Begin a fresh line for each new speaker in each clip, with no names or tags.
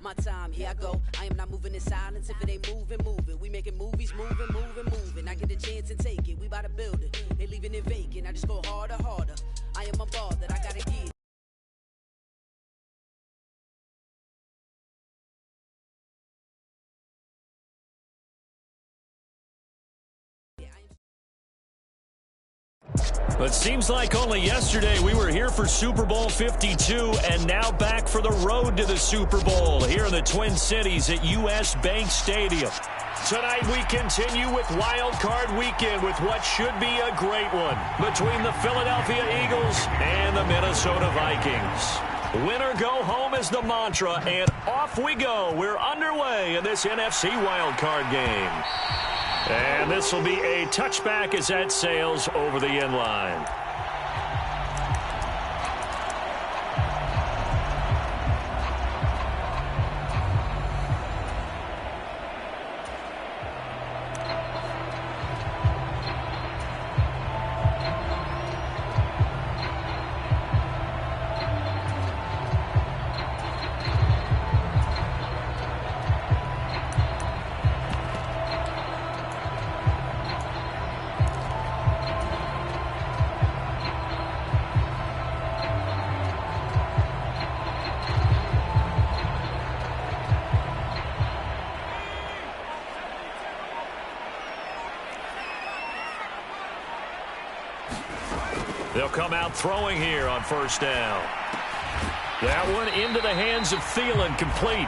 My time, here I go. I am not moving in silence. If it ain't moving, moving. We making movies, moving, moving, moving. I get a chance and take it. We bout to build it. They leaving it vacant. I just go harder, harder. I am a ball that I gotta get.
But seems like only yesterday we were here for Super Bowl 52 and now back for the road to the Super Bowl here in the Twin Cities at US Bank Stadium. Tonight we continue with Wild Card Weekend with what should be a great one between the Philadelphia Eagles and the Minnesota Vikings. Win or go home is the mantra, and off we go. We're underway in this NFC Wild Card game. And this will be a touchback as that sails over the end line. They'll come out throwing here on first down. That one into the hands of Thielen, complete.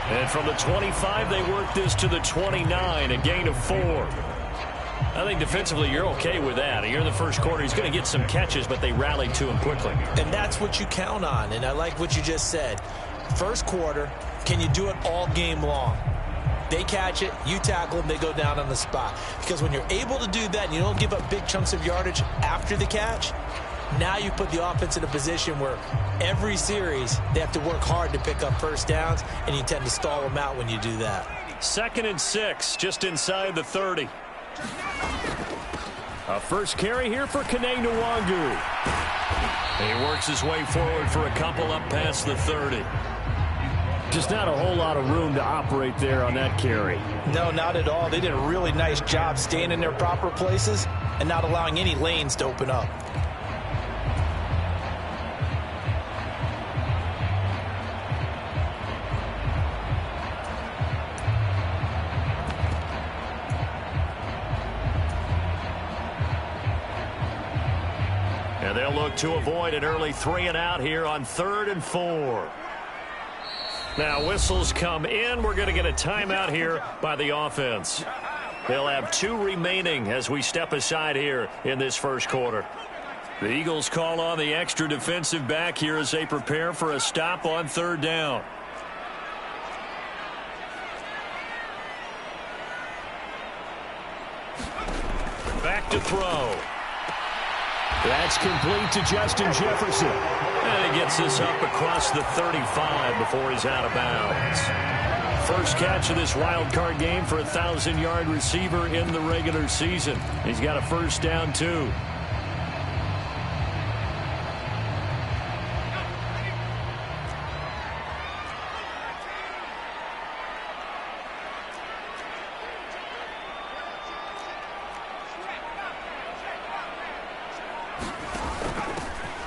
And from the 25, they work this to the 29, a gain of 4. I think defensively you're okay with that. Here in the first quarter, he's going to get some catches, but they rallied to him quickly.
And that's what you count on, and I like what you just said. First quarter, can you do it all game long? They catch it, you tackle them, they go down on the spot. Because when you're able to do that and you don't give up big chunks of yardage after the catch, now you put the offense in a position where every series they have to work hard to pick up first downs, and you tend to stall them out when you do that.
2nd and 6, just inside the 30. A first carry here for Kene Nwangu. He works his way forward for a couple up past the 30. Just not a whole lot of room to operate there on that carry.
No, not at all. They did a really nice job staying in their proper places and not allowing any lanes to open up.
And they'll look to avoid an early 3 and out here on 3rd and 4. Now whistles come in. We're going to get a timeout here by the offense. They'll have 2 remaining as we step aside here in this first quarter. The Eagles call on the extra defensive back here as they prepare for a stop on 3rd down. Back to throw. That's complete to Justin Jefferson. And he gets this up across the 35 before he's out of bounds. First catch of this wild card game for a 1,000-yard receiver in the regular season. He's got a first down, too.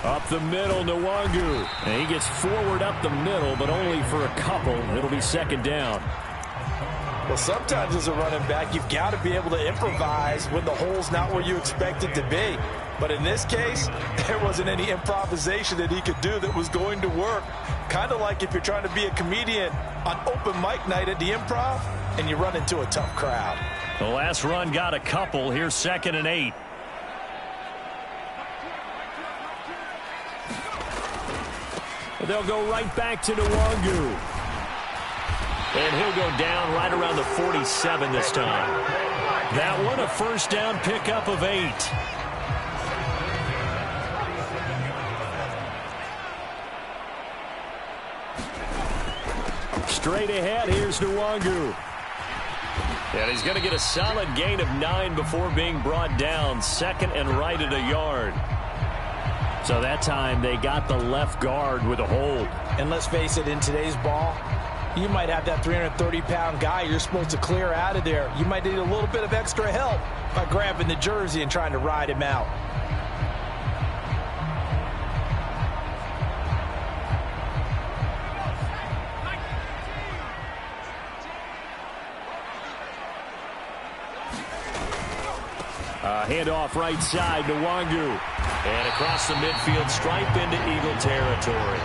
Up the middle, Nwangu. And he gets forward up the middle, but only for a couple. It'll be 2nd down.
Well, sometimes as a running back, you've got to be able to improvise when the hole's not where you expect it to be. But in this case, there wasn't any improvisation that he could do that was going to work. Kind of like if you're trying to be a comedian on open mic night at the Improv and you run into a tough crowd.
The last run got a couple. Here's 2nd and 8. They'll go right back to Nwangu. And he'll go down right around the 47 this time. That one a first down pickup of 8. Straight ahead, here's Nwangu. And he's going to get a solid gain of 9 before being brought down. 2nd and right at a yard. So that time they got the left guard with a hold.
And let's face it, in today's ball, you might have that 330-pound guy you're supposed to clear out of there. You might need a little bit of extra help by grabbing the jersey and trying to ride him out.
Handoff right side to Nwangu. And across the midfield stripe into Eagle territory.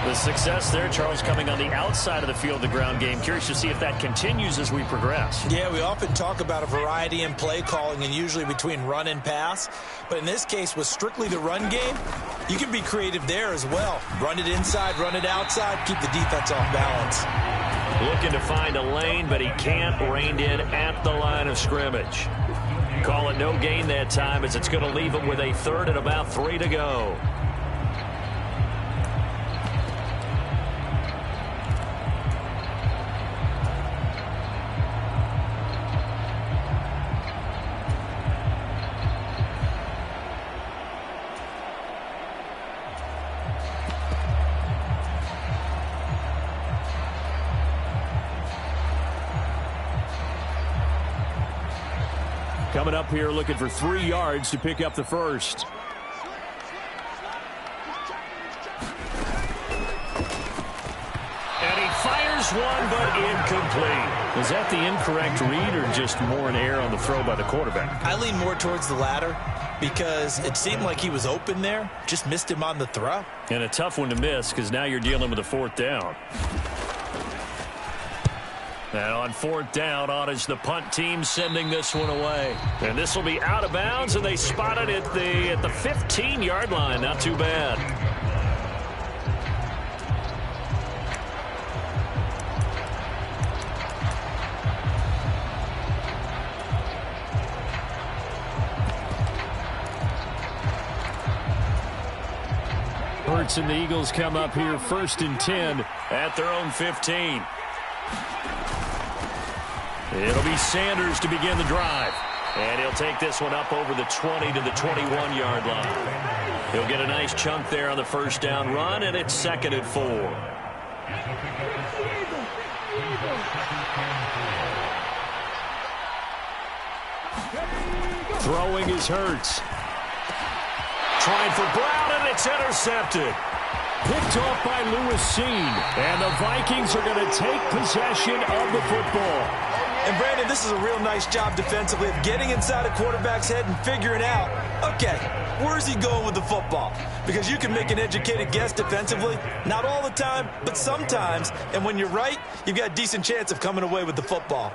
The success there, Charles, coming on the outside of the field, the ground game. Curious to see if that continues as we progress.
Yeah, we often talk about a variety in play calling and usually between run and pass. But in this case, with strictly the run game, you can be creative there as well. Run it inside, run it outside, keep the defense off balance.
Looking to find a lane, but he can't. Reined in at the line of scrimmage. Call it no gain that time as it's going to leave him with a third and about 3 to go. Coming up here looking for 3 yards to pick up the first. And he fires one, but incomplete. Was that the incorrect read or just more an error on the throw by the quarterback?
I lean more towards the latter because it seemed like he was open there. Just missed him on the throw.
And a tough one to miss because now you're dealing with a 4th down. And on 4th down, on is the punt team sending this one away. And this will be out of bounds, and they spot it at the 15-yard line. Not too bad. Hurts and the Eagles come up here 1st and 10 at their own 15. It'll be Sanders to begin the drive. And he'll take this one up over the 20 to the 21-yard line. He'll get a nice chunk there on the 1st down run, and it's 2nd and 4. Throwing is Hurts. Trying for Brown, and it's intercepted. Picked off by Lewis Seen. And the Vikings are going to take possession of the football.
And, Brandon, this is a real nice job defensively of getting inside a quarterback's head and figuring out, okay, where's he going with the football? Because you can make an educated guess defensively. Not all the time, but sometimes. And when you're right, you've got a decent chance of coming away with the football.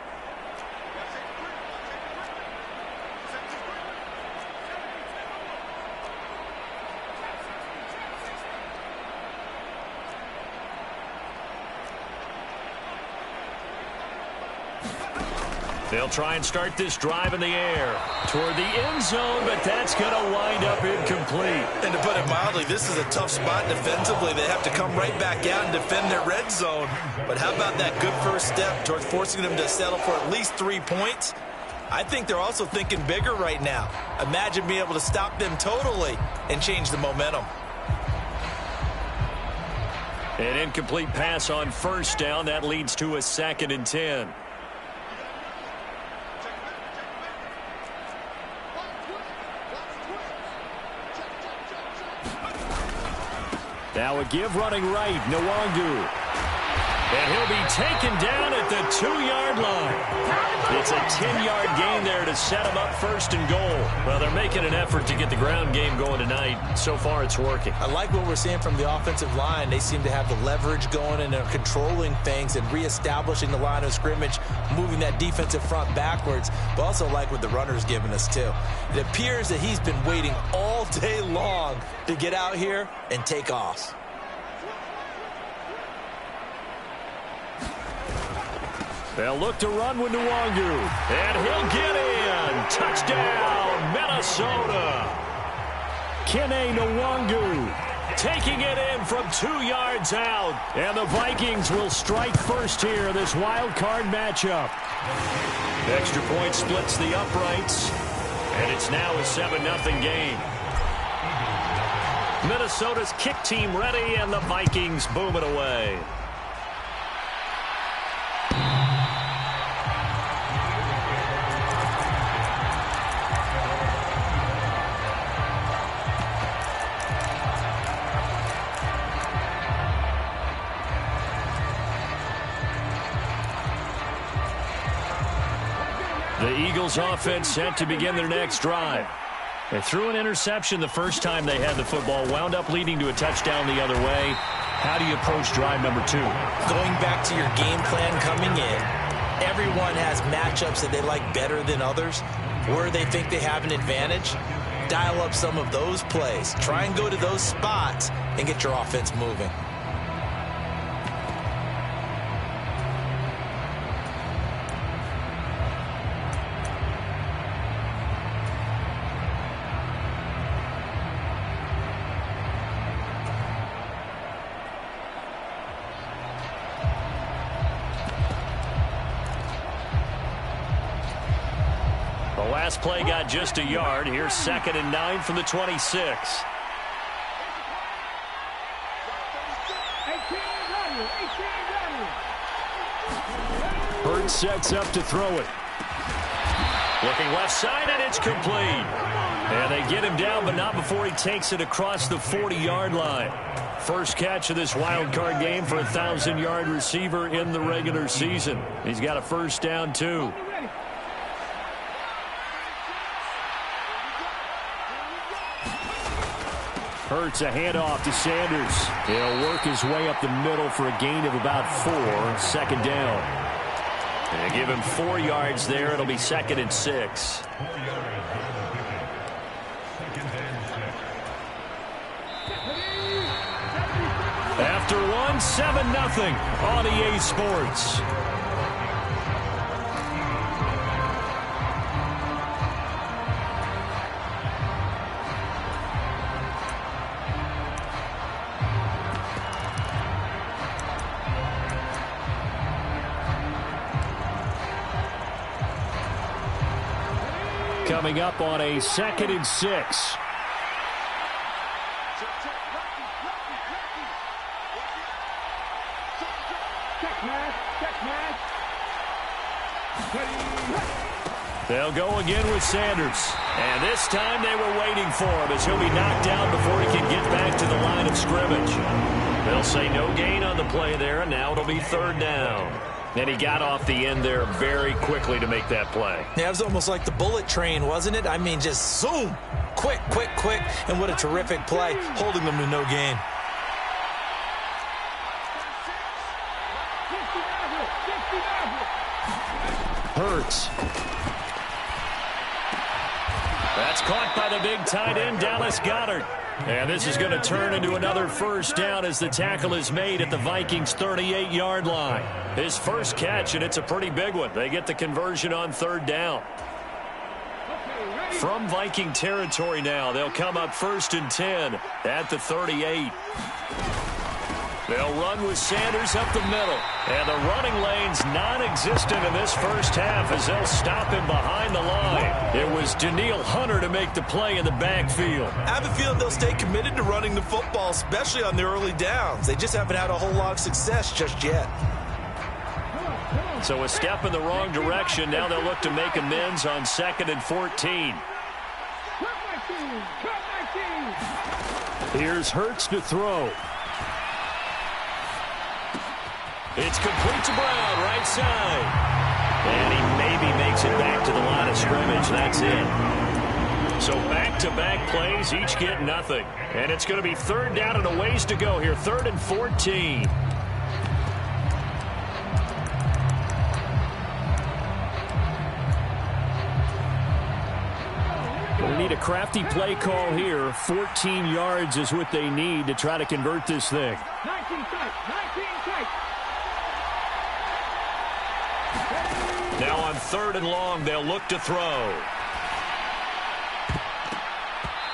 They'll try and start this drive in the air toward the end zone, but that's going to wind up incomplete.
And to put it mildly, this is a tough spot defensively. They have to come right back out and defend their red zone. But how about that good first step towards forcing them to settle for at least 3 points? I think they're also thinking bigger right now. Imagine being able to stop them totally and change the momentum.
An incomplete pass on 1st down. That leads to a 2nd and 10. Now a give running right, Nwangu. And he'll be taken down at the 2-yard line. It's a 10-yard gain there to set him up 1st and goal. Well, they're making an effort to get the ground game going tonight. So far, it's working.
I like what we're seeing from the offensive line. They seem to have the leverage going and are controlling things and reestablishing the line of scrimmage, moving that defensive front backwards. But also like what the runner's giving us, too. It appears that he's been waiting all day long to get out here and take off.
They'll look to run with Nwangu. And he'll get in. Touchdown, Minnesota. Kene Nwangu taking it in from 2 yards out. And the Vikings will strike first here in this wild card matchup. Extra point splits the uprights. And it's now a 7-0 game. Minnesota's kick team ready, and the Vikings boom it away. Eagles offense set to begin their next drive. They threw an interception the first time they had the football, wound up leading to a touchdown the other way. How do you approach drive number 2?
Going back to your game plan coming in, everyone has matchups that they like better than others, where they think they have an advantage. Dial up some of those plays. Try and go to those spots and get your offense moving.
Last play got just a yard. Here's 2nd and 9 from the 26. Hurts sets up to throw it. Looking left side, and it's complete. And they get him down, but not before he takes it across the 40-yard line. First catch of this wild card game for a 1,000-yard receiver in the regular season. He's got a first down, too. Hurts a handoff to Sanders. He'll work his way up the middle for a gain of about 4. 2nd down. And they give him 4 yards there. It'll be 2nd and 6. After 1, 7-0 on EA Sports. Coming up on a 2nd and 6. They'll go again with Sanders. And this time they were waiting for him as he'll be knocked down before he can get back to the line of scrimmage. They'll say no gain on the play there, and now it'll be 3rd down. And he got off the end there very quickly to make that play.
Yeah, it was almost like the bullet train, wasn't it? I mean, just zoom. Quick, quick, quick. And what a terrific play, holding them to no gain.
Hurts. That's caught by the big tight end, Dallas Goedert. And this is going to turn into another first down as the tackle is made at the Vikings' 38-yard line. His first catch, and it's a pretty big one. They get the conversion on 3rd down. From Viking territory now, they'll come up 1st and 10 at the 38. They'll run with Sanders up the middle. And the running lane's non-existent in this first half as they'll stop him behind the line. It was Danielle Hunter to make the play in the backfield.
I have a feeling they'll stay committed to running the football, especially on the early downs. They just haven't had a whole lot of success just yet.
So a step in the wrong direction. Now they'll look to make amends on 2nd and 14. Here's Hurts to throw. It's complete to Brown, right side. And he maybe makes it back to the line of scrimmage. That's it. So back-to-back plays, each get nothing. And it's going to be 3rd down and a ways to go here. 3rd and 14. They need a crafty play call here. 14 yards is what they need to try to convert this thing.
19 tight, 19 tight.
Now on 3rd and long, they'll look to throw.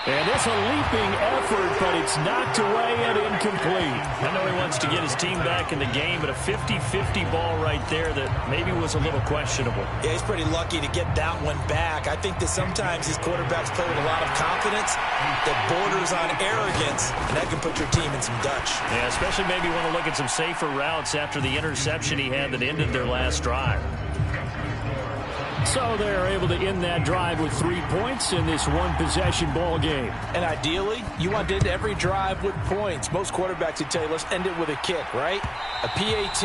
And it's a leaping effort, but it's knocked away and incomplete. I know he wants to get his team back in the game, but a 50-50 ball right there that maybe was a little questionable.
Yeah, he's pretty lucky to get that one back. I think that sometimes these quarterbacks play with a lot of confidence that borders on arrogance, and that can put your team in some Dutch.
Yeah, especially maybe want to look at some safer routes after the interception he had that ended their last drive. So they're able to end that drive with 3 points in this one-possession ball game.
And ideally, you want to end every drive with points. Most quarterbacks would tell you, let's end it with a kick, right? A PAT,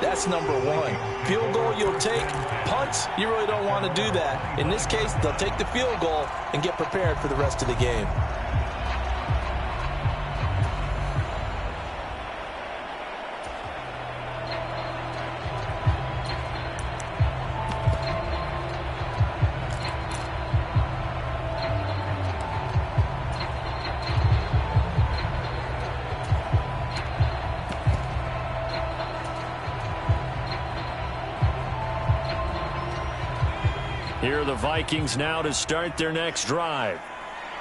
that's number one. Field goal you'll take. Punts, you really don't want to do that. In this case, they'll take the field goal and get prepared for the rest of the game.
Here are the Vikings now to start their next drive.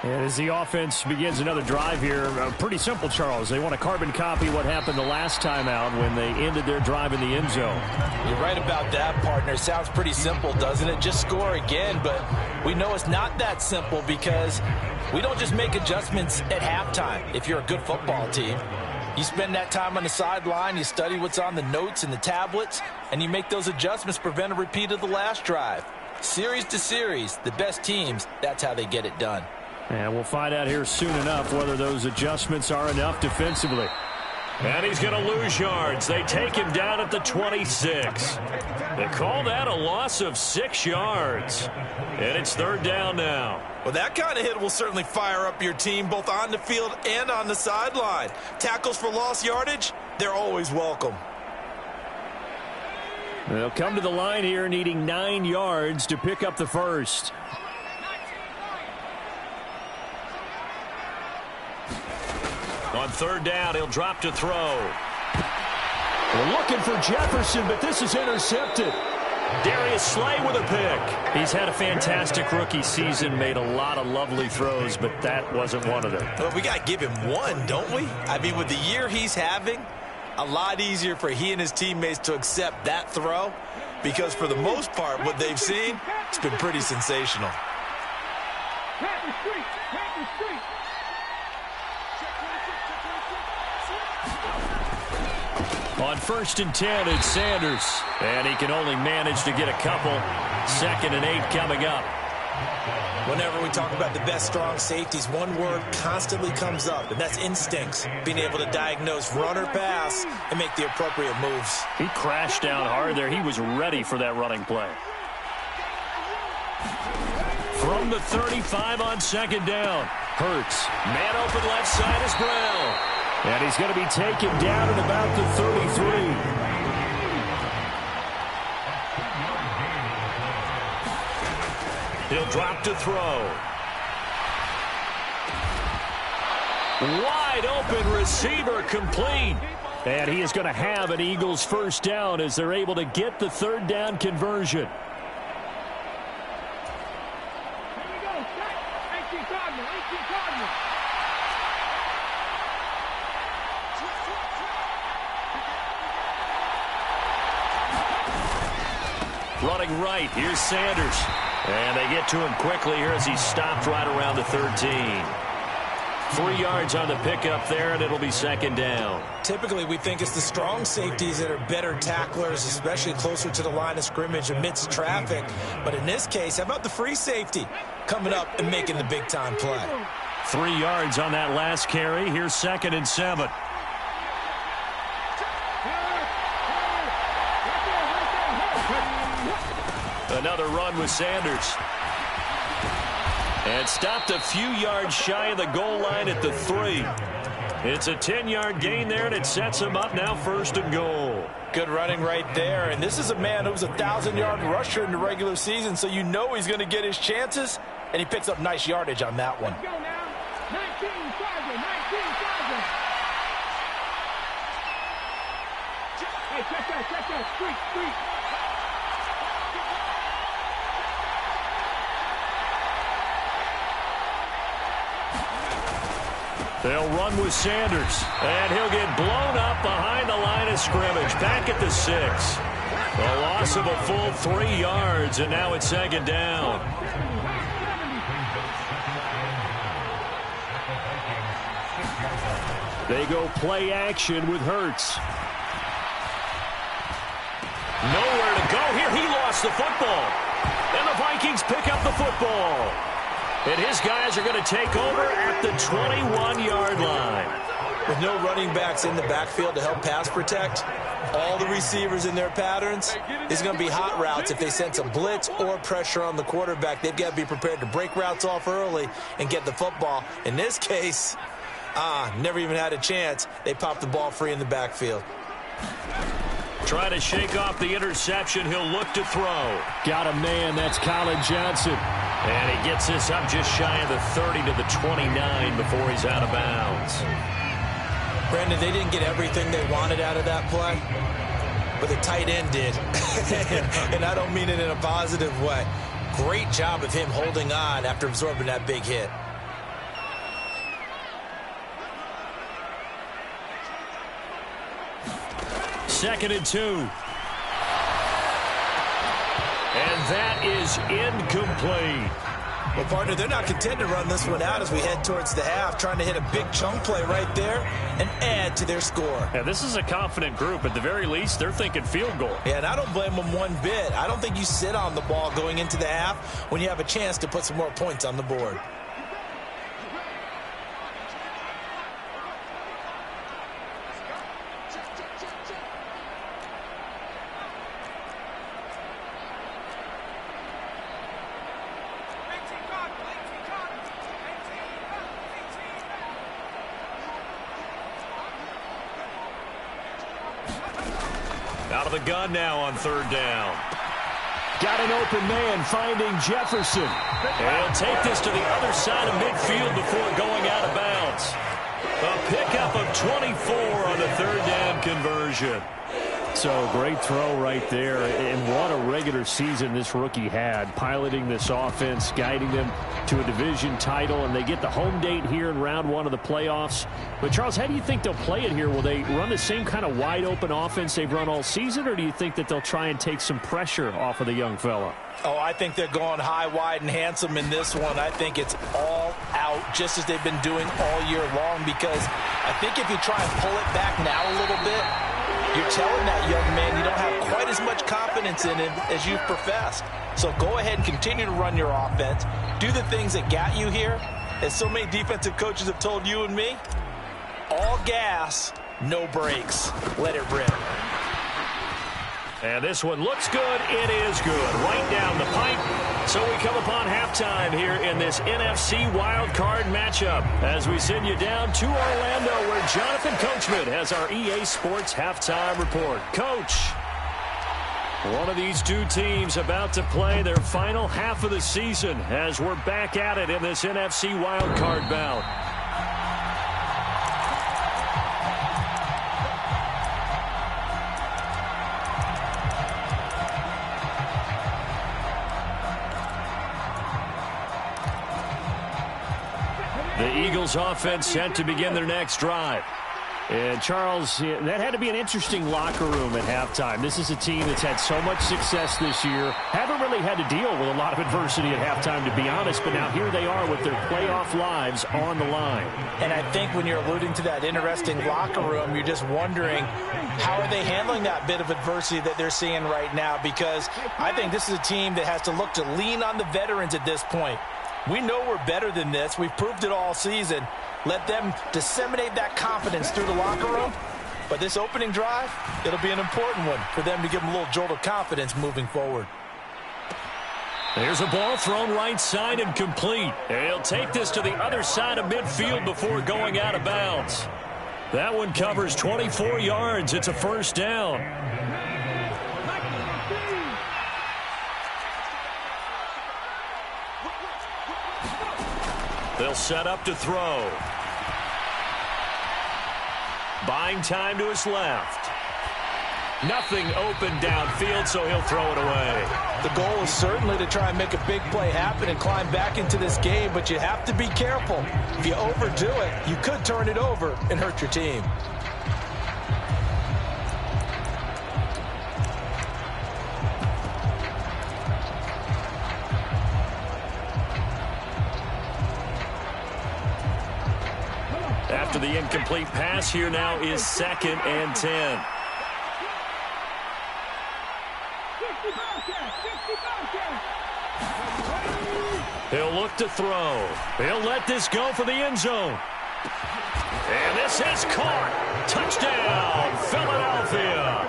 And as the offense begins another drive here, pretty simple, Charles. They want to carbon copy what happened the last time out when they ended their drive in the end zone.
You're right about that, partner. Sounds pretty simple, doesn't it? Just score again, but we know it's not that simple because we don't just make adjustments at halftime if you're a good football team. You spend that time on the sideline, you study what's on the notes and the tablets, and you make those adjustments to prevent a repeat of the last drive. Series to series, the best teams, that's how they get it done.
And we'll find out here soon enough whether those adjustments are enough defensively. And he's going to lose yards. They take him down at the 26. They call that a loss of 6 yards. And it's third down now.
Well, that kind of hit will certainly fire up your team both on the field and on the sideline. Tackles for lost yardage, they're always welcome.
They'll come to the line here needing 9 yards to pick up the first. On third down, he'll drop to throw. We're looking for Jefferson, but this is intercepted. Darius Slay with a pick. He's had a fantastic rookie season, made a lot of lovely throws, but that wasn't one of them.
Well, we got to give him one, don't we? I mean, with the year he's having, a lot easier for he and his teammates to accept that throw because for the most part, what they've seen, it's been pretty sensational.
On 1st and 10, it's Sanders. And he can only manage to get a couple. 2nd and 8 coming up.
Whenever we talk about the best strong safeties, one word constantly comes up, and that's instincts. Being able to diagnose run or pass and make the appropriate moves.
He crashed down hard there. He was ready for that running play. From the 35 on 2nd down. Hurts. Man open left side is Brown. And he's going to be taken down at about the 33. He'll drop to throw. Wide open receiver complete. And he is going to have an Eagles first down as they're able to get the third down conversion. Running right, here's Sanders. And they get to him quickly here as he stopped right around the 13. 3 yards on the pickup there, and it'll be 2nd down.
Typically, we think it's the strong safeties that are better tacklers, especially closer to the line of scrimmage amidst traffic. But in this case, how about the free safety coming up and making the big-time play?
3 yards on that last carry. Here's 2nd and 7. Another run with Sanders. And stopped a few yards shy of the goal line at the 3. It's a 10-yard gain there, and it sets him up now 1st and goal.
Good running right there. And this is a man who was a 1,000-yard rusher in the regular season, so you know he's going to get his chances, and he picks up nice yardage on that one.
Hey, check that, street.
They'll run with Sanders, and he'll get blown up behind the line of scrimmage, back at the 6. A loss of a full 3 yards, and now it's 2nd down. They go play action with Hurts. Nowhere to go here. He lost the football. And the Vikings pick up the football. And his guys are going to take over at the 21-yard line.
With no running backs in the backfield to help pass protect, all the receivers in their patterns, it's going to be hot routes if they sense a blitz or pressure on the quarterback. They've got to be prepared to break routes off early and get the football. In this case, never even had a chance. They popped the ball free in the backfield.
Trying to shake off the interception. He'll look to throw.
Got a man. That's Colin Johnson.
And he gets this up just shy of the 30 to the 29 before he's out of bounds.
Brandon, they didn't get everything they wanted out of that play, but the tight end did. And I don't mean it in a positive way. Great job of him holding on after absorbing that big hit.
Second and 2. And that is incomplete.
Well, partner, they're not content to run this one out as we head towards the half, trying to hit a big chunk play right there and add to their score.
Yeah, this is a confident group. At the very least, they're thinking field goal.
Yeah, and I don't blame them one bit. I don't think you sit on the ball going into the half when you have a chance to put some more points on the board.
Out of the gun now on third down.
Got an open man finding Jefferson.
He'll take this to the other side of midfield before going out of bounds. A pickup of 24 on the third down conversion.
So great throw right there, and what a regular season this rookie had, piloting this offense, guiding them to a division title, and they get the home date here in round 1 of the playoffs. But Charles, how do you think they'll play it here? Will they run the same kind of wide open offense they've run all season, or do you think that they'll try and take some pressure off of the young fella?
Oh, I think they're going high, wide, and handsome in this one. I think it's all out, just as they've been doing all year long, because I think if you try and pull it back now a little bit, you're telling that young man you don't have quite as much confidence in him as you've professed. So go ahead and continue to run your offense. Do the things that got you here. As so many defensive coaches have told you and me, all gas, no brakes. Let it rip.
And this one looks good. It is good. Right down the pipe. So we come upon halftime here in this NFC wildcard matchup as we send you down to Orlando where Jonathan Coachman has our EA Sports halftime report. Coach, one of these two teams about to play their final half of the season as we're back at it in this NFC wildcard bout. The Eagles offense set to begin their next drive. And Charles, that had to be an interesting locker room at halftime. This is a team that's had so much success this year. Haven't really had to deal with a lot of adversity at halftime, to be honest. But now here they are with their playoff lives on the line.
And I think when you're alluding to that interesting locker room, you're just wondering how are they handling that bit of adversity that they're seeing right now? Because I think this is a team that has to look to lean on the veterans at this point. We know we're better than this. We've proved it all season. Let them disseminate that confidence through the locker room. But this opening drive, it'll be an important one for them to give them a little jolt of confidence moving forward.
There's a ball thrown right side and complete. He'll take this to the other side of midfield before going out of bounds. That one covers 24 yards. It's a first down. They'll set up to throw. Buying time to his left. Nothing open downfield, so he'll throw it away.
The goal is certainly to try and make a big play happen and climb back into this game, but you have to be careful. If you overdo it, you could turn it over and hurt your team.
After the incomplete pass, here now is 2nd and 10. He'll look to throw. He'll let this go for the end zone. And this is caught. Touchdown, Philadelphia.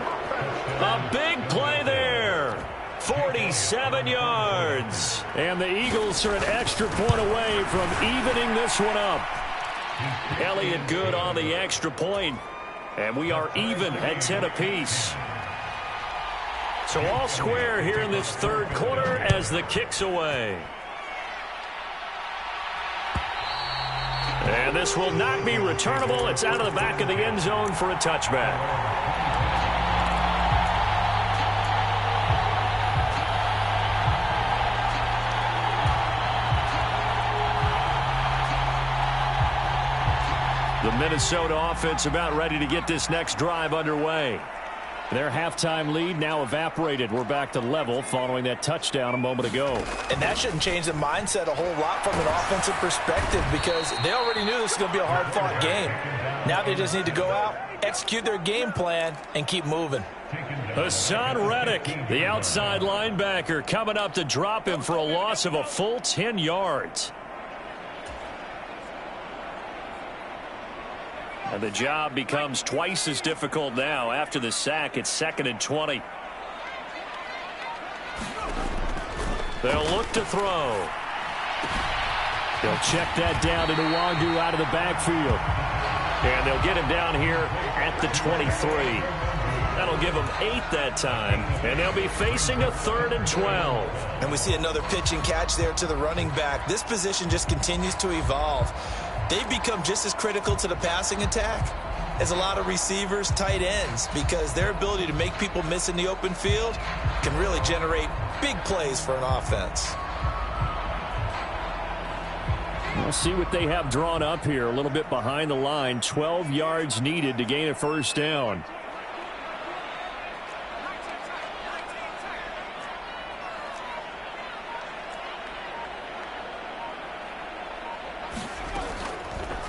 A big play there. 47 yards. And the Eagles are an extra point away from evening this one up. Elliott good on the extra point. And we are even at 10 apiece. So all square here in this third quarter as the kick's away. And this will not be returnable. It's out of the back of the end zone for a touchback. The Minnesota offense about ready to get this next drive underway. Their halftime lead now evaporated. We're back to level following that touchdown a moment ago.
And that shouldn't change the mindset a whole lot from an offensive perspective because they already knew this was going to be a hard-fought game. Now they just need to go out, execute their game plan, and keep moving.
Hassan Reddick, the outside linebacker, coming up to drop him for a loss of a full 10 yards. And the job becomes twice as difficult now. After the sack, it's 2nd and 20. They'll look to throw. They'll check that down to Nwangu out of the backfield. And they'll get him down here at the 23. That'll give them 8 that time. And they'll be facing a 3rd and 12.
And we see another pitch and catch there to the running back. This position just continues to evolve. They've become just as critical to the passing attack as a lot of receivers, tight ends, because their ability to make people miss in the open field can really generate big plays for an offense.
We'll see what they have drawn up here. A little bit behind the line. 12 yards needed to gain a first down.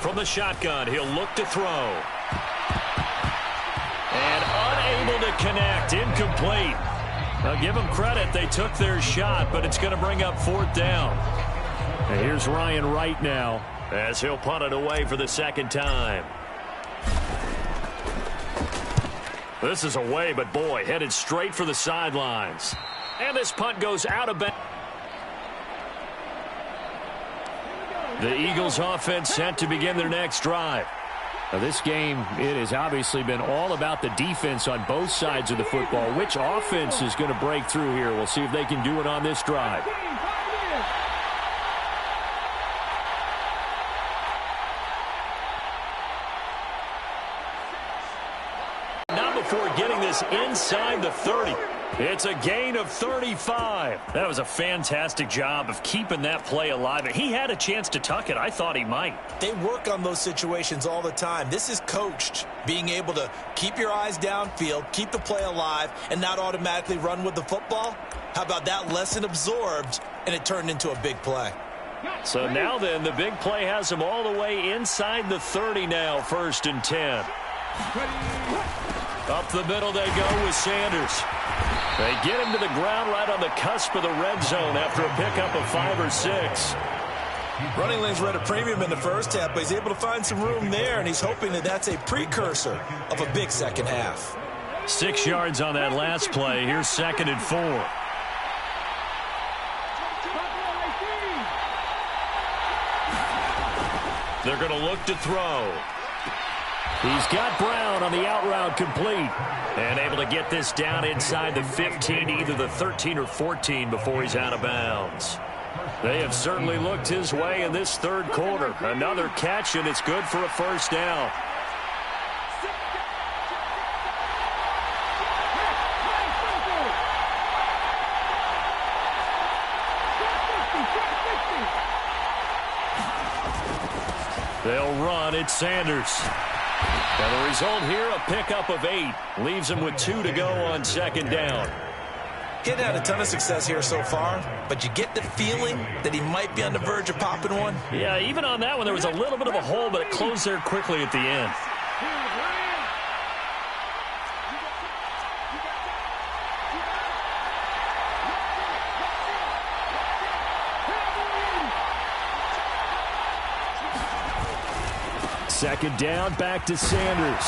From the shotgun, he'll look to throw. And unable to connect. Incomplete. Now give them credit. They took their shot, but it's going to bring up 4th down.
And here's Ryan Wright now,
as he'll punt it away for the 2nd time. This is away, but boy, headed straight for the sidelines. And this punt goes out of bounds. The Eagles offense set to begin their next drive.
Now this game, it has obviously been all about the defense on both sides of the football. Which offense is going to break through here? We'll see if they can do it on this drive.
Not before getting this inside the 30. It's a gain of 35. That was a fantastic job of keeping that play alive. He had a chance to tuck it. I thought he might.
They work on those situations all the time. This is coached, being able to keep your eyes downfield, keep the play alive, and not automatically run with the football. How about that lesson absorbed, and it turned into a big play?
So now then, the big play has him all the way inside the 30 now, 1st and 10. Up the middle they go with Sanders. They get him to the ground right on the cusp of the red zone after a pickup of 5 or 6.
Running lanes were at a premium in the first half, but he's able to find some room there, and he's hoping that that's a precursor of a big second half.
6 yards on that last play. Here's 2nd and 4. They're going to look to throw. He's got Brown on the out route complete. And able to get this down inside the 15, either the 13 or 14 before he's out of bounds. They have certainly looked his way in this third quarter. Another catch, and it's good for a first down. They'll run. It's Sanders. And the result here, a pickup of 8. Leaves him with 2 to go on 2nd down.
He hadn't had a ton of success here so far, but you get the feeling that he might be on the verge of popping one.
Yeah, even on that one, there was a little bit of a hole, but it closed there quickly at the end.
Second down, back to Sanders.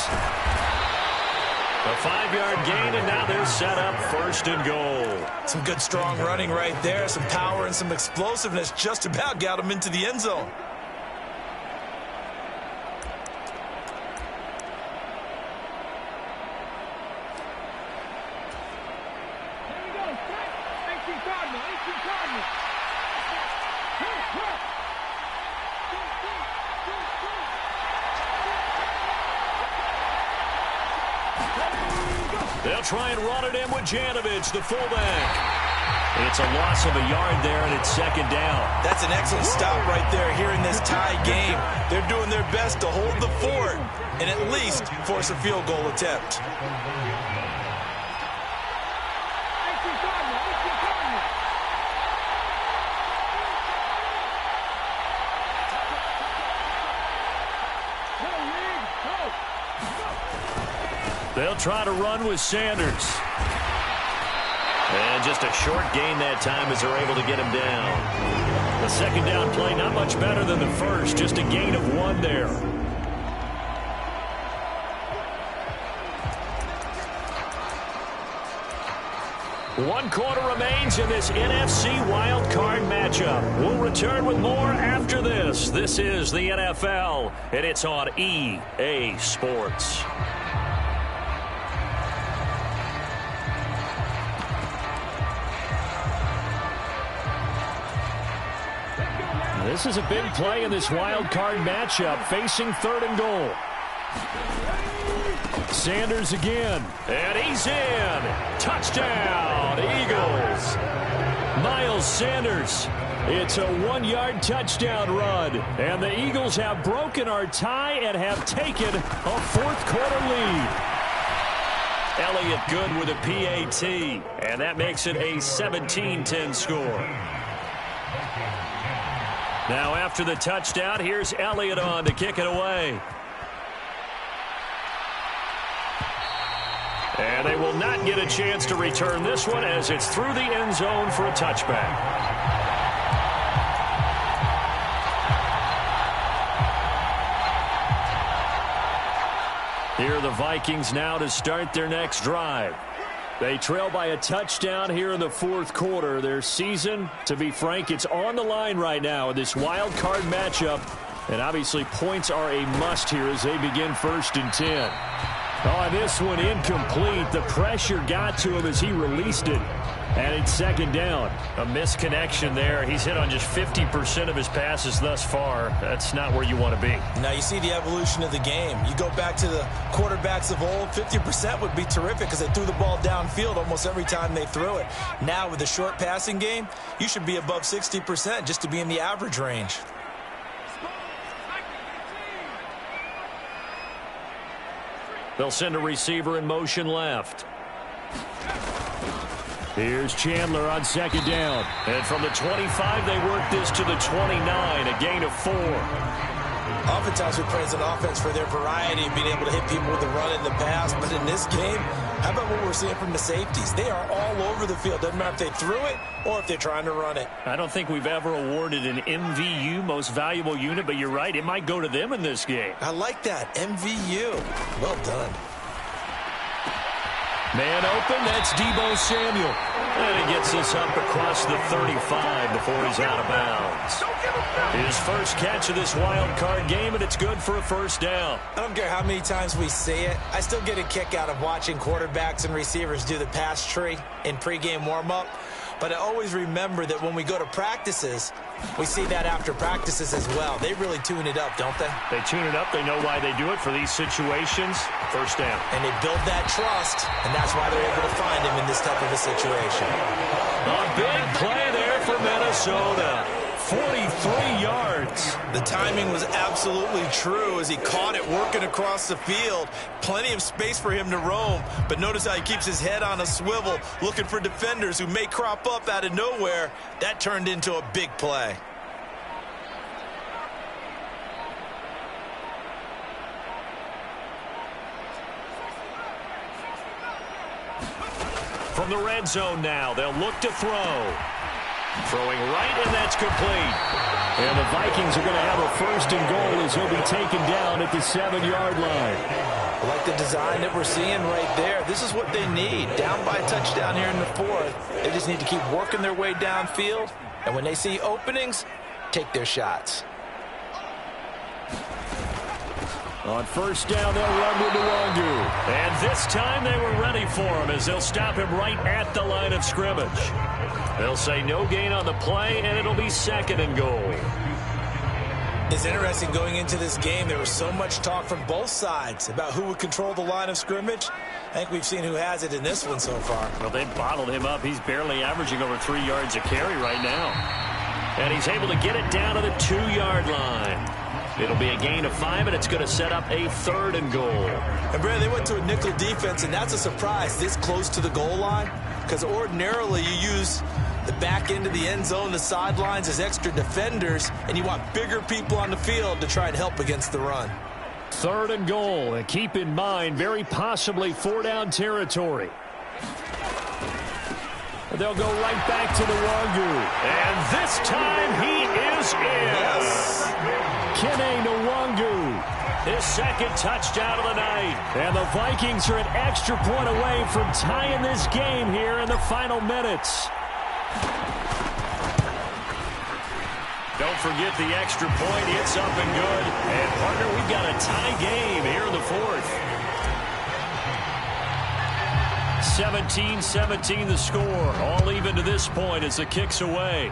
A 5-yard gain, and now they're set up 1st and goal.
Some good, strong running right there. Some power and some explosiveness just about got him into the end zone.
They'll try and run it in with Janovich, the fullback. It's a loss of a yard there, and it's 2nd down.
That's an excellent stop right there here in this tie game. They're doing their best to hold the fort and at least force a field goal attempt.
They'll try to run with Sanders. And just a short gain that time as they're able to get him down. The 2nd down play not much better than the first, just a gain of 1 there. One quarter remains in this NFC wild card matchup. We'll return with more after this. This is the NFL, and it's on EA Sports.
This is a big play in this wild card matchup, facing 3rd and goal. Sanders again, and he's in. Touchdown, Eagles. Miles Sanders. It's a 1-yard touchdown run, and the Eagles have broken our tie and have taken a 4th quarter lead.
Elliott good with a PAT, and that makes it a 17-10 score. Now after the touchdown, here's Elliott on to kick it away. And they will not get a chance to return this one as it's through the end zone for a touchback. Here are the Vikings now to start their next drive. They trail by a touchdown here in the 4th quarter. Their season, to be frank, it's on the line right now in this wild card matchup. And obviously points are a must here as they begin 1st and 10. Oh, this one incomplete. The pressure got to him as he released it. And it's 2nd down. A misconnection there. He's hit on just 50% of his passes thus far. That's not where you want to be.
Now you see the evolution of the game. You go back to the quarterbacks of old, 50% would be terrific because they threw the ball downfield almost every time they threw it. Now with the short passing game, you should be above 60% just to be in the average range.
They'll send a receiver in motion left.
Here's Chandler on 2nd down.
And from the 25, they work this to the 29, a gain of 4.
Oftentimes we praise an offense for their variety and being able to hit people with the run and the pass. But in this game, how about what we're seeing from the safeties? They are all over the field. Doesn't matter if they threw it or if they're trying to run it.
I don't think we've ever awarded an MVU, most valuable unit, but you're right. It might go to them in this game.
I like that. MVU. Well done.
Man open, that's Deebo Samuel. And he gets this up across the 35 before he's out of bounds. His first catch of this wild card game, and it's good for a 1st down.
I don't care how many times we see it. I still get a kick out of watching quarterbacks and receivers do the pass tree in pregame warm-up. But I always remember that when we go to practices, we see that after practices as well. They really tune it up, don't they?
They tune it up. They know why they do it for these situations. 1st down.
And they build that trust, and that's why they're able to find him in this type of a situation.
A big play there for Minnesota. 43 yards.
The timing was absolutely true as he caught it working across the field. Plenty of space for him to roam, but notice how he keeps his head on a swivel looking for defenders who may crop up out of nowhere. That turned into a big play.
From the red zone now, they'll look to throw. Throwing right, and that's complete.
And the Vikings are going to have a first and goal as he'll be taken down at the 7-yard line.
I like the design that we're seeing right there. This is what they need. Down by a touchdown here in the 4th. They just need to keep working their way downfield. And when they see openings, take their shots.
On first down, they'll run with Nwangu.
And this time they were ready for him as they'll stop him right at the line of scrimmage. They'll say no gain on the play, and it'll be 2nd and goal.
It's interesting going into this game. There was so much talk from both sides about who would control the line of scrimmage. I think we've seen who has it in this one so far.
Well, they bottled him up. He's barely averaging over 3 yards a carry right now. And he's able to get it down to the 2-yard line. It'll be a gain of 5, and it's going to set up a 3rd and goal.
And, Brad, they went to a nickel defense, and that's a surprise this close to the goal line, because ordinarily you use the back end of the end zone, the sidelines as extra defenders, and you want bigger people on the field to try and help against the run.
3rd and goal, and keep in mind, very possibly 4-down territory. They'll go right back to Nwangu.
And this time he is in.
Yes.
Kene Nwangu.
His 2nd touchdown of the night.
And the Vikings are an extra point away from tying this game here in the final minutes.
Don't forget the extra point. It's up and good. And, partner, we've got a tie game here in the 4th. 17-17 the score. All even to this point as the kick's away.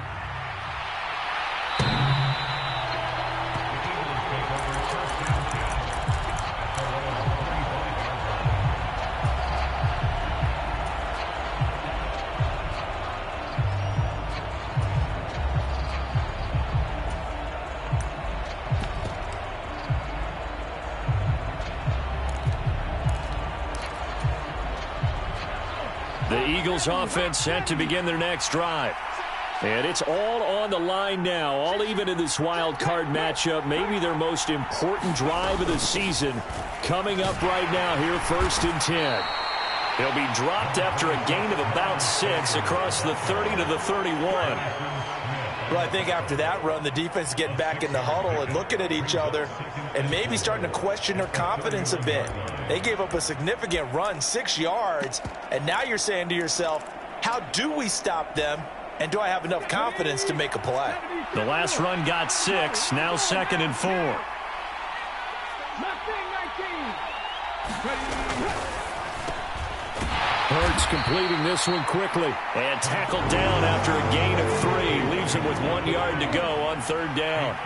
The Eagles offense set to begin their next drive. And it's all on the line now, all even in this wild card matchup. Maybe their most important drive of the season coming up right now here, 1st and 10.
He'll be dropped after a gain of about 6 across the 30 to the 31.
Well, I think after that run, the defense is getting back in the huddle and looking at each other and maybe starting to question their confidence a bit. They gave up a significant run, 6 yards, and now you're saying to yourself, how do we stop them, and do I have enough confidence to make a play?
The last run got 6, now 2nd and 4.
Hurts completing this one quickly.
And tackled down after a gain of 3. Leaves him with 1 yard to go on 3rd down.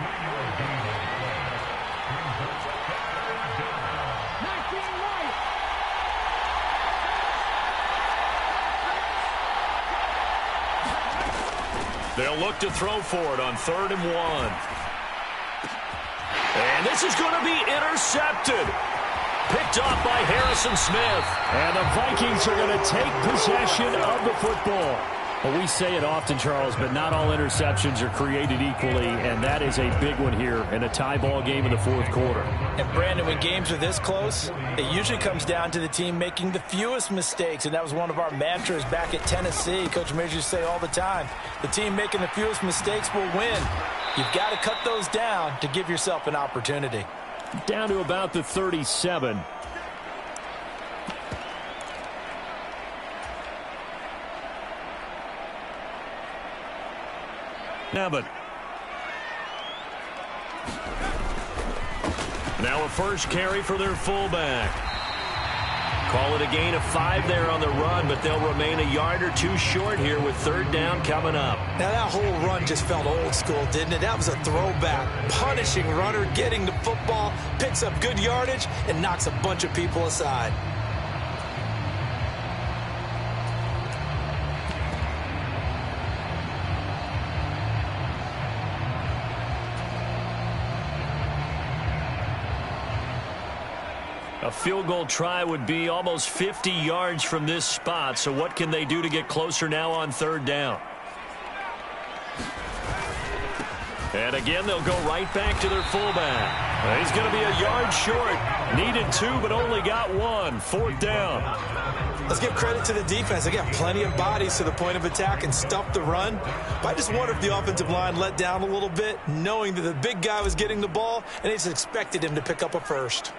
They'll look to throw for it on 3rd and 1. And this is going to be intercepted. Picked off by Harrison Smith.
And the Vikings are going to take possession of the football. Well, we say it often, Charles, but not all interceptions are created equally, and that is a big one here in a tie ball game in the 4th quarter.
And, Brandon, when games are this close, it usually comes down to the team making the fewest mistakes, and that was one of our mantras back at Tennessee. Coach Majors used to say all the time, the team making the fewest mistakes will win. You've got to cut those down to give yourself an opportunity.
Down to about the 37.
Nevin. Now a first carry for their fullback. Call it a gain of 5 there on the run, but they'll remain a yard or 2 short here with 3rd down coming up.
Now that whole run just felt old school, didn't it? That was a throwback. Punishing runner, getting the football, picks up good yardage, and knocks a bunch of people aside.
A field goal try would be almost 50 yards from this spot, so what can they do to get closer now on 3rd down? And again, they'll go right back to their fullback. He's going to be a yard short. Needed 2, but only got 1. 4th down.
Let's give credit to the defense. They got plenty of bodies to the point of attack and stuffed the run. But I just wonder if the offensive line let down a little bit, knowing that the big guy was getting the ball, and they just expected him to pick up a first.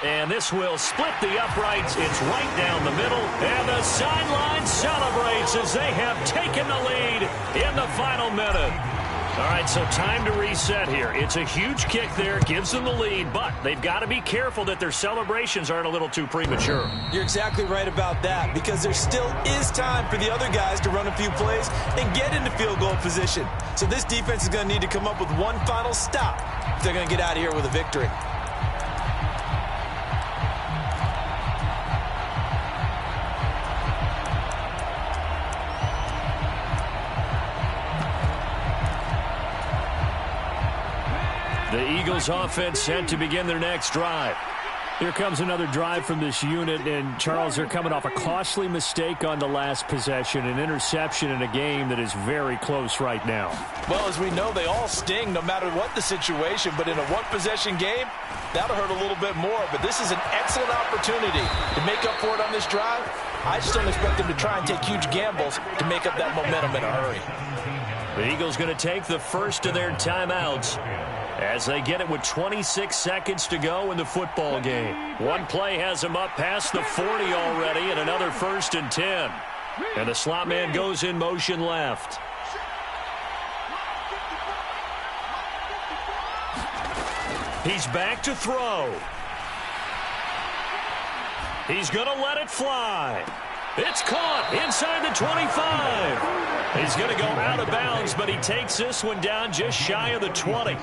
And this will split the uprights. It's right down the middle. And the sideline celebrates as they have taken the lead in the final minute. All right, so time to reset here. It's a huge kick there, gives them the lead, but they've got to be careful that their celebrations aren't a little too premature.
You're exactly right about that, because there still is time for the other guys to run a few plays and get into field goal position. So this defense is going to need to come up with one final stop if they're going to get out of here with a victory.
The Eagles offense set to begin their next drive.
Here comes another drive from this unit, and Charles, they're coming off a costly mistake on the last possession, an interception in a game that is very close right now.
Well, as we know, they all sting no matter what the situation, but in a one-possession game, that'll hurt a little bit more. But this is an excellent opportunity to make up for it on this drive. I just don't expect them to try and take huge gambles to make up that momentum in a hurry.
The Eagles going to take the first of their timeouts as they get it with 26 seconds to go in the football game. One play has them up past the 40 already, and another 1st and 10. And the slot man goes in motion left. He's back to throw. He's going to let it fly. It's caught inside the 25. He's going to go out of bounds, but he takes this one down just shy of the 20.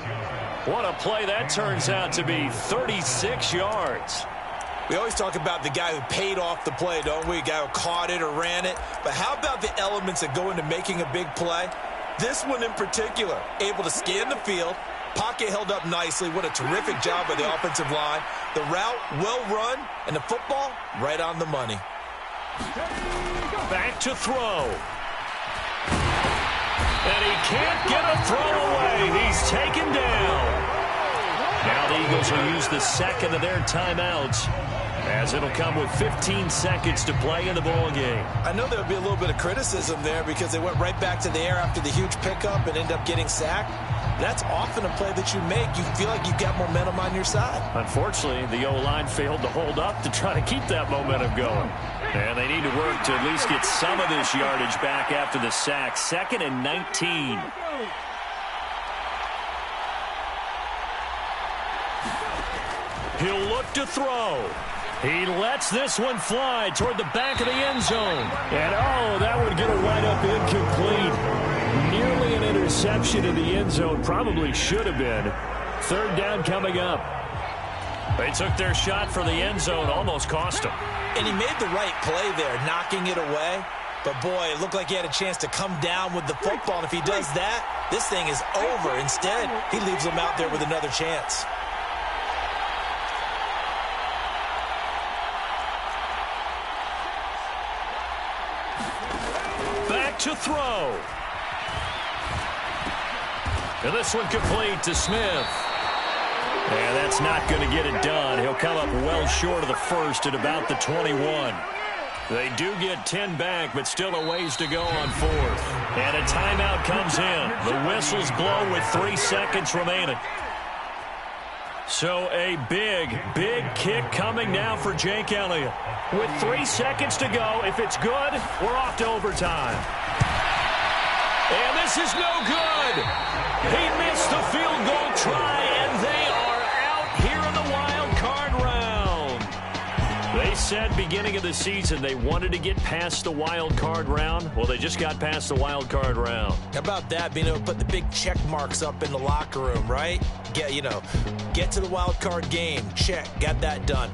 What a play that turns out to be, 36 yards.
We always talk about the guy who paid off the play, don't we? A guy who caught it or ran it. But how about the elements that go into making a big play? This one in particular, able to scan the field, pocket held up nicely. What a terrific job by the offensive line. The route well run, and the football right on the money.
Back to throw. And he can't get a throw away. He's taken down. Now the Eagles will use the second of their timeouts, as it'll come with 15 seconds to play in the ball game.
I know there would be a little bit of criticism there because they went right back to the air after the huge pickup and end up getting sacked. That's often a play that you make. You feel like you've got momentum on your side.
Unfortunately, the O-line failed to hold up to try to keep that momentum going. And they need to work to at least get some of this yardage back after the sack. 2nd and 19. He'll look to throw. He lets this one fly toward the back of the end zone.
And, oh, that would get a right-up incomplete. Nearly an interception in the end zone. Probably should have been. 3rd down coming up.
They took their shot for the end zone, almost cost him.
And he made the right play there, knocking it away. But, boy, it looked like he had a chance to come down with the football. And if he does that, this thing is over. Instead, he leaves him out there with another chance.
Back to throw. And this one complete to Smith. And that's not going to get it done. He'll come up well short of the first at about the 21. They do get 10 back, but still a ways to go on 4th. And a timeout comes in. The whistles blow with 3 seconds remaining. So a big, big kick coming now for Jake Elliott. With 3 seconds to go, if it's good, we're off to overtime. And this is no good. He missed the field goal try, and they are out here in the wild card round. They said beginning of the season they wanted to get past the wild card round. Well, they just got past the wild card round.
How about that, being able to put the big check marks up in the locker room, right? Get to the wild card game. Check. Got that done.